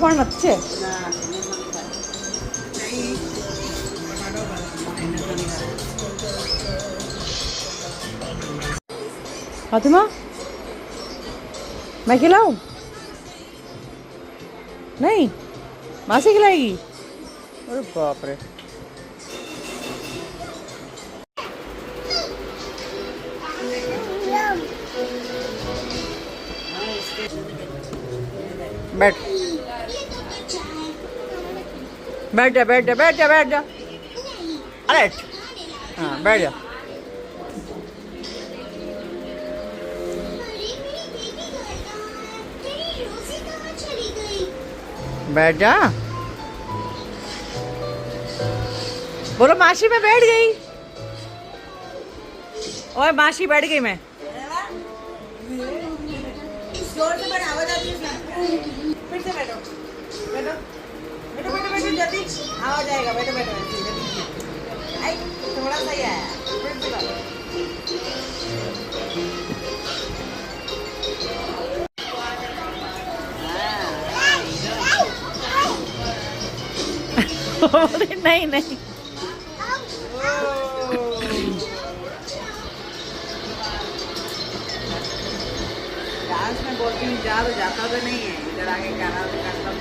પણ નથી છે. फातिमा मैं खिलाऊं? नहीं, मासी खिलाएगी. अरे बाप रे. बैठ बैठ जा बैठ जा बैठ जा बैठ जा. अरे हाँ बैठ जा. बैठ जा. बोलो मासी में बैठ गई. ओए मासी बैठ गई मैं. जोर से बैठ, आवाज आती है. फिर से बैठो बैठो बैठो बैठो बैठो जल्दी आवाज आएगा. बैठो बैठो आई थोड़ा सा ही आया. फिर से बैठो. नहीं नहीं डांस में बोलती हूँ जा तो जाता तो नहीं है. इधर आके गाना तो करता हूँ.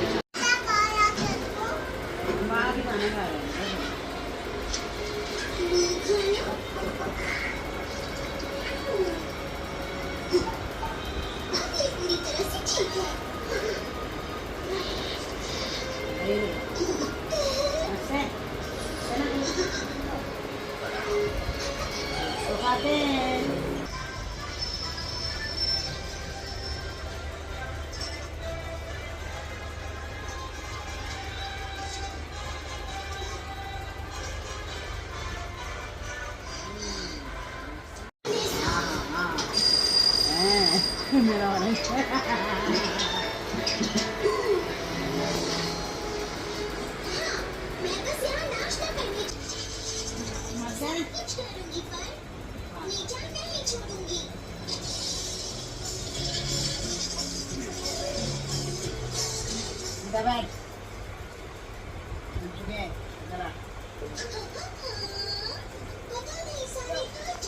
मेरा वाला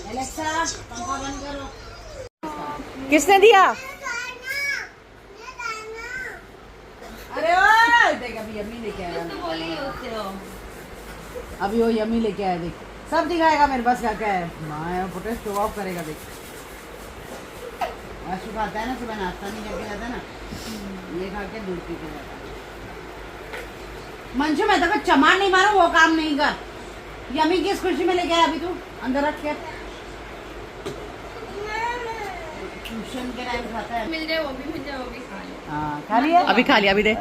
एलेक्सा पंखा बंद करो. किसने दिया? अरे ओए देख अभी यम्मी लेके आया. अभी वो यम्मी लेके आया. देख सब दिखाएगा मेरे पास क्या क्या है. माँ फोटो शो ऑफ करेगा. देख आशु खाता है ना सुबह नाश्ता नहीं करके जाता ना. ये खा के दूध पी के जाता. मंशु मैं तो चमार नहीं मारू वो काम नहीं कर. यम्मी किस खुशी में लेके आया अभी तू अंदर रख के. ट्यूशन के टाइम खाता है. मिल जाए वो भी मिल जाए वो भी खा ले. हाँ खा लिया. अभी खा लिया. अभी दे.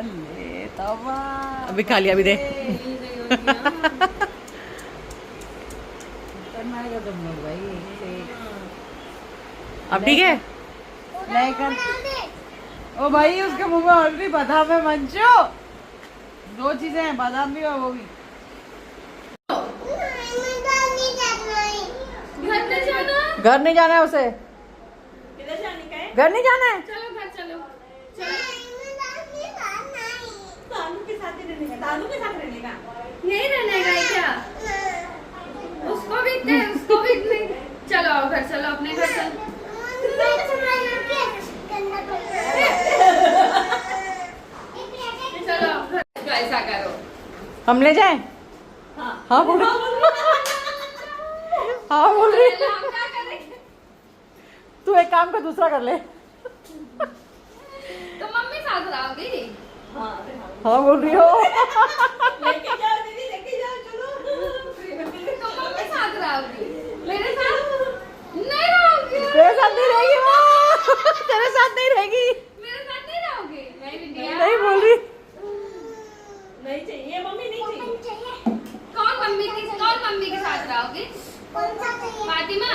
अभी खा लिया. अभी दे. तुम लोग भाई अब ठीक है. लेकर ओ भाई उसके मुंह में ऑलरेडी बादाम है. मंचो दो चीजें हैं, बादाम भी और वो भी. घर नहीं जाना है उसे. घर नहीं जाना है. चलो घर चलो. दादू के साथ रहने का. दादू के साथ रहने का. यही रहने का है क्या? उसको भी नहीं. चलो आओ घर चलो. अपने घर चलो. चलो घर ऐसा करो. हम ले जाएं? हाँ बोल. हाँ बोल रही. तू एक काम कर दूसरा कर ले. तो मम्मी साथ रहोगी. हाँ बोल रही हो. लेके जाओ दीदी लेके जाओ. चलो तो मम्मी साथ रहोगी. मेरे साथ नहीं रहोगी. तेरे साथ नहीं रहेगी वो. तेरे साथ नहीं रहेगी. मेरे साथ नहीं रहोगी. नहीं बोल रही. नहीं चाहिए मम्मी. नहीं चाहिए. कौन मम्मी के साथ रहोगी? फातिमा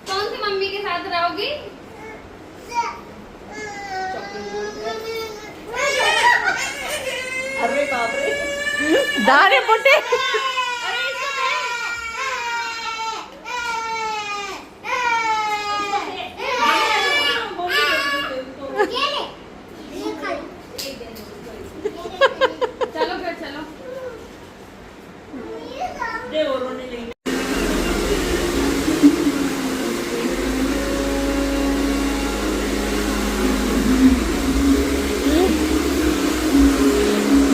कौन सी मम्मी के साथ रहोगी? अरे बाप रे. दाने पुट्टे. दे और रोने लगी।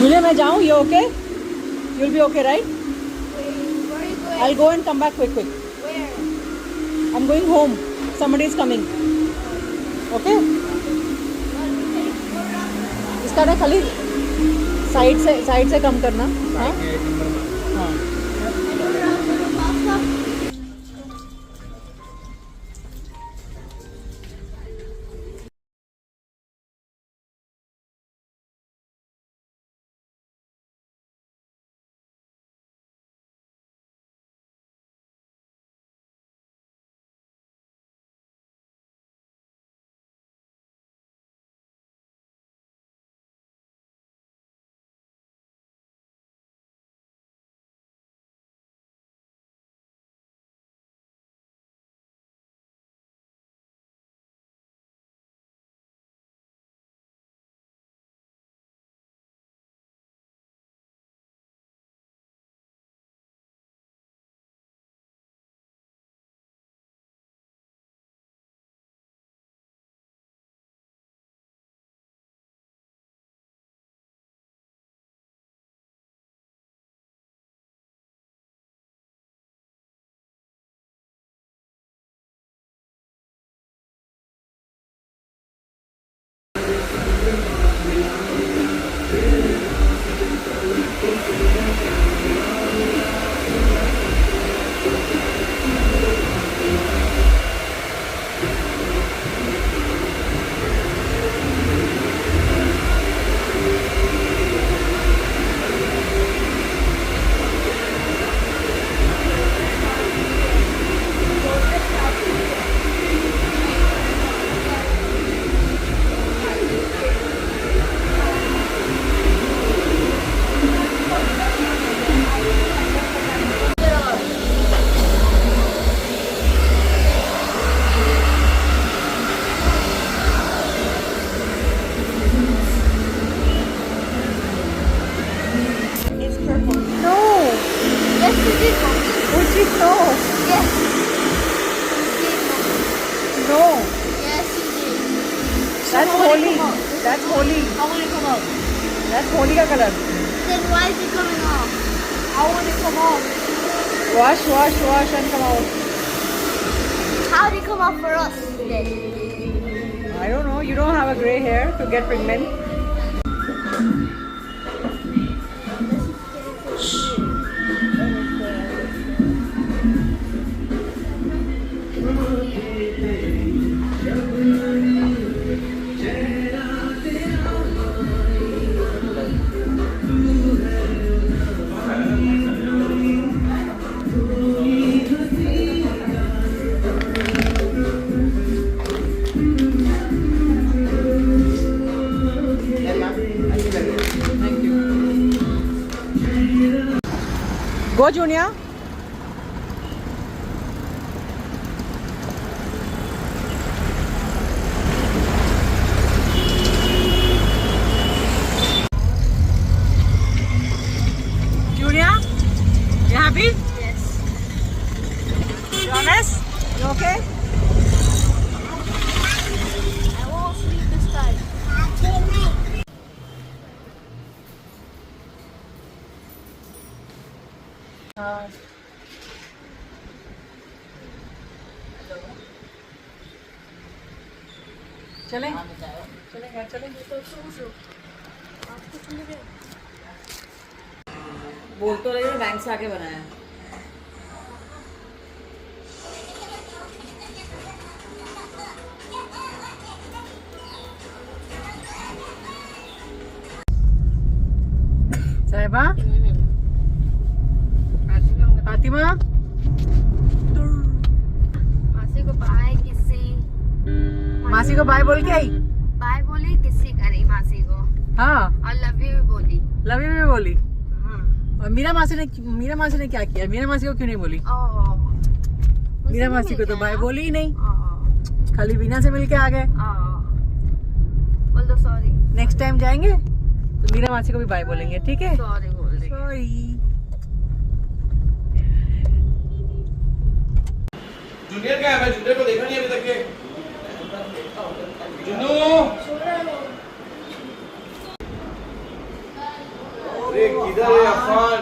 Julia, मैं जाऊँ? You okay? You'll be okay, right? I'll go and come back quick. I'm going home. Somebody is coming. Okay? इसका ना खाली साइड से कम करना। हाँ हाँ That's holy. That's holy. How will it come out? That's holy का color. Then why is it coming off? How will it come off? Wash and come out. How did it come off for us then? I don't know. You don't have a gray hair to get pregnant. Go, Junior. Junior, you happy? Yes. You honest? You okay? I won't sleep this time. चलें? चलें? बोल तो रही हो bank से आके बनाया। साहिबा, फातिमा, मासी को बाय किसी मासी को बाय बोल के आई। बाय बोली किसी करी मासी को हाँ, और लव यू भी बोली। लव यू भी बोली। और मीरा मासी ने क्या किया? मीरा मासी को क्यों नहीं बोली? मीरा मासी को तो बाय बोली ही नहीं, खाली बीना से मिलके आ गए। बोल दो सॉरी। नेक्स्ट टाइम जाएंगे तो मीरा मासी को भी बाय बोलेंगे, ठीक है? सॉरी बोल रही। सॉरी। जूनियर का है, मैं जूनियर को देखा नहीं अभी तक के। जुनू अरे किधर है अफान?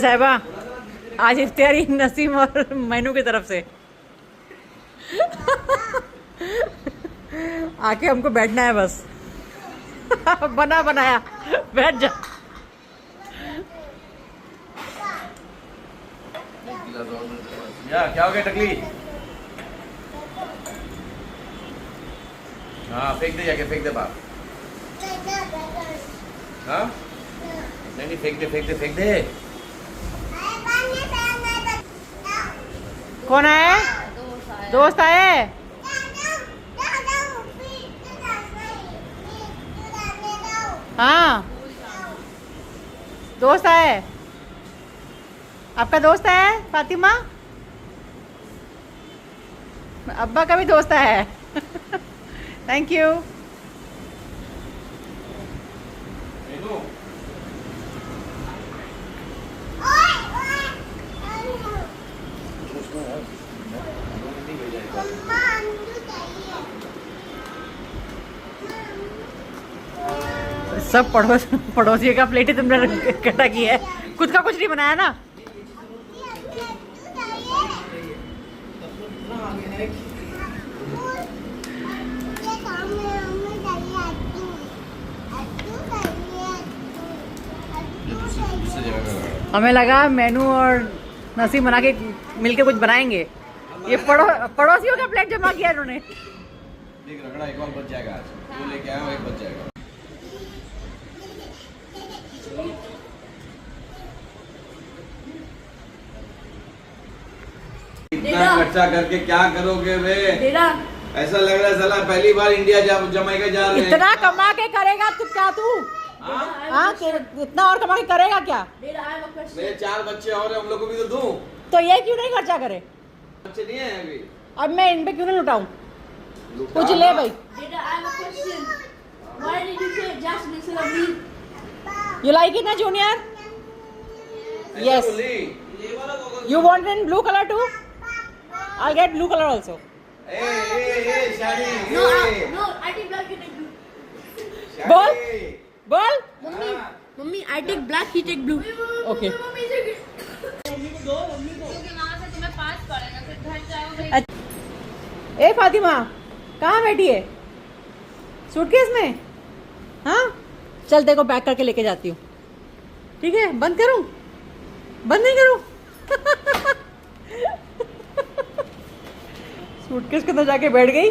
साहिबा आज इफ्तियारी नसीम और मैनू की तरफ से आके हमको बैठना है बस। बना बनाया बैठ जा। या क्या हो गया टकली? हाँ फेंक दे, जाके फेंक दे बाप। हाँ नहीं फेंक दे, फेंक दे, फेंक दे। कौन है? दोस्त आए। हाँ दोस्त आए। आपका दोस्त है फातिमा? अब्बा का भी दोस्त है। Thank you. सब पड़ोसी का प्लेट ही तुमने इकट्ठा किया है, खुद का कुछ नहीं बनाया ना। हमें लगा मेनू और नसीम बना के मिलके कुछ बनाएंगे। ये पड़ोसियों का प्लेट जमा किया इन्होंने। देख रगड़ा एक और बच जाएगा आज। वो लेके आया, एक बच जाएगा। इतना खर्चा करके क्या करोगे वे? ऐसा लग रहा है साला पहली बार इंडिया जमाइका जा रहे हैं। इतना कमा के करेगा तू क्या? तू हाँ इतना और कमा के करेगा क्या? मेरे 4 बच्चे और हैं, उन लोगों को भी तो दूं। तो ये क्यों नहीं खर्चा करे? बच्चे नहीं है अभी। अब मैं इन पे क्यों नहीं लुटाऊं? कुछ ले भाई। You like it ना junior? Yes. You want it in blue color too? I'll get blue color also. शादी I take black, you take blue. बोल बोल। Mummy I take black, he take blue. Okay. क्योंकि वहाँ से तुम्हें पास पड़ेगा, फिर घर जाओगे। ए फातिमा कहाँ बैठी है? सूटकेस में? हाँ चल देखो पैक करके लेके जाती हूँ। ठीक है बंद करूँ? बंद नहीं करूँ? सूटकेस के अंदर जाके बैठ गई।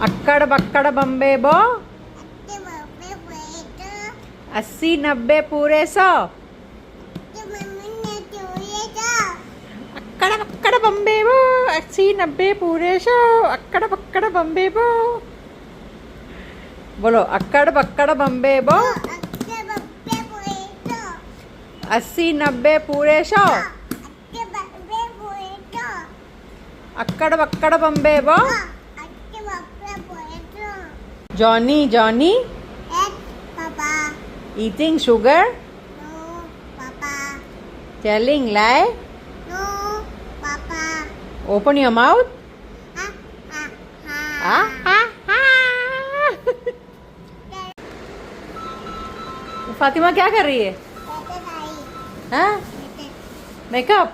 अक्कड़ बक्कड़ बम्बे बो 80 90 पूरे 100। अक्कड़ बक्कड़ बम्बे बो 80 90 पूरे 100। अक्कड़ बक्कड़ बम्बे बो बोलो। अक्कड़ बक्कड़ बम्बे बो 80 90 पूरे 100। अक्कड़ बक्कड़ बम्बे बो। Johnny, Johnny, Papa. eating sugar, No, Papa. telling lie, No, Papa. open your mouth. Ha, ha, ha. Ah, ah, ah. Fatima क्या कर रही है? हाँ मेकअप।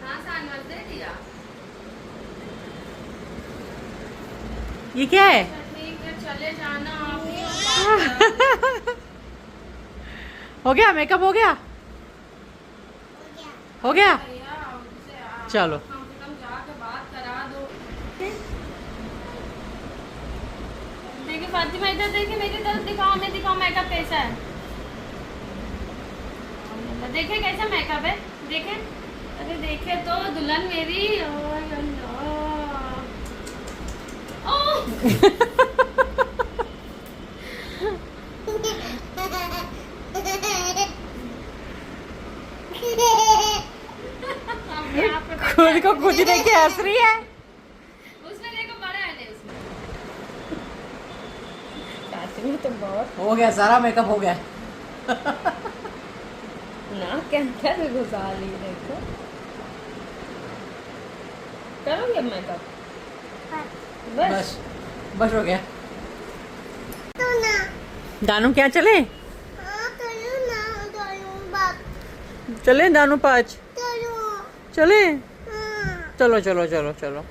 हाँ सानवर दे दिया। ये क्या है? ठीक है चले जाना आप ही। हो गया मेकअप? हो गया? हो गया? चलो कम से कम जाके बात करा दो। देखिए कि फातिमा इधर देखिए, मेरी तरफ दिखाओ, हमें दिखाओ मेकअप कैसा है। देखे कैसा मेकअप है, देखे, अरे देखे तो दुल्हन मेरी। खुद को खुद देख के हंस रही है। उसने देखो बड़ा है उसमें। तो बहुत हो गया, सारा मेकअप हो गया ना क्या घुसा ली, देखो करोगे मेकअप बस बस हो गया। तो ना दानू क्या चले, हाँ करो ना, करो बात चले दानू 5 करो। चले, हाँ चलो चलो चलो चलो।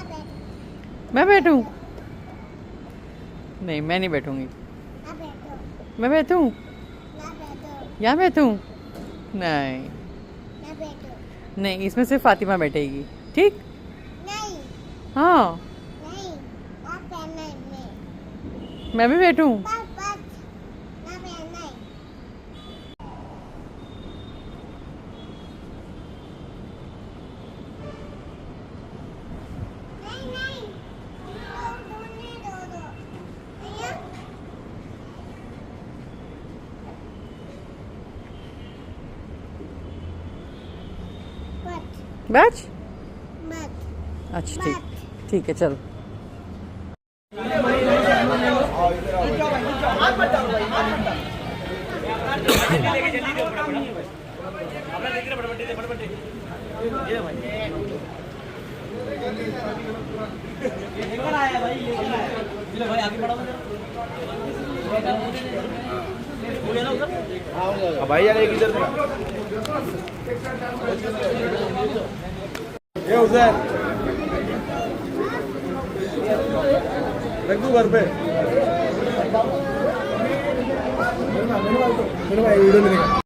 अबे मैं बैठूं? नहीं मैं नहीं बैठूंगी। अबे तो मैं बैठूं? ना बैठो, यहाँ बैठूं? नहीं ना बैठो, नहीं, इसमें सिर्फ फातिमा बैठेगी, ठीक? नहीं हाँ नहीं, आप नहीं नहीं, मैं भी बैठूं? बस बस ना नहीं नहीं नहीं, दो भैया बस बैठ। बस अच्छा ठीक, ठीक है चलो। भाई यार एक इधर ये उधर रख दूं घर पे। मेरे भाई वीडियो मिलेगा।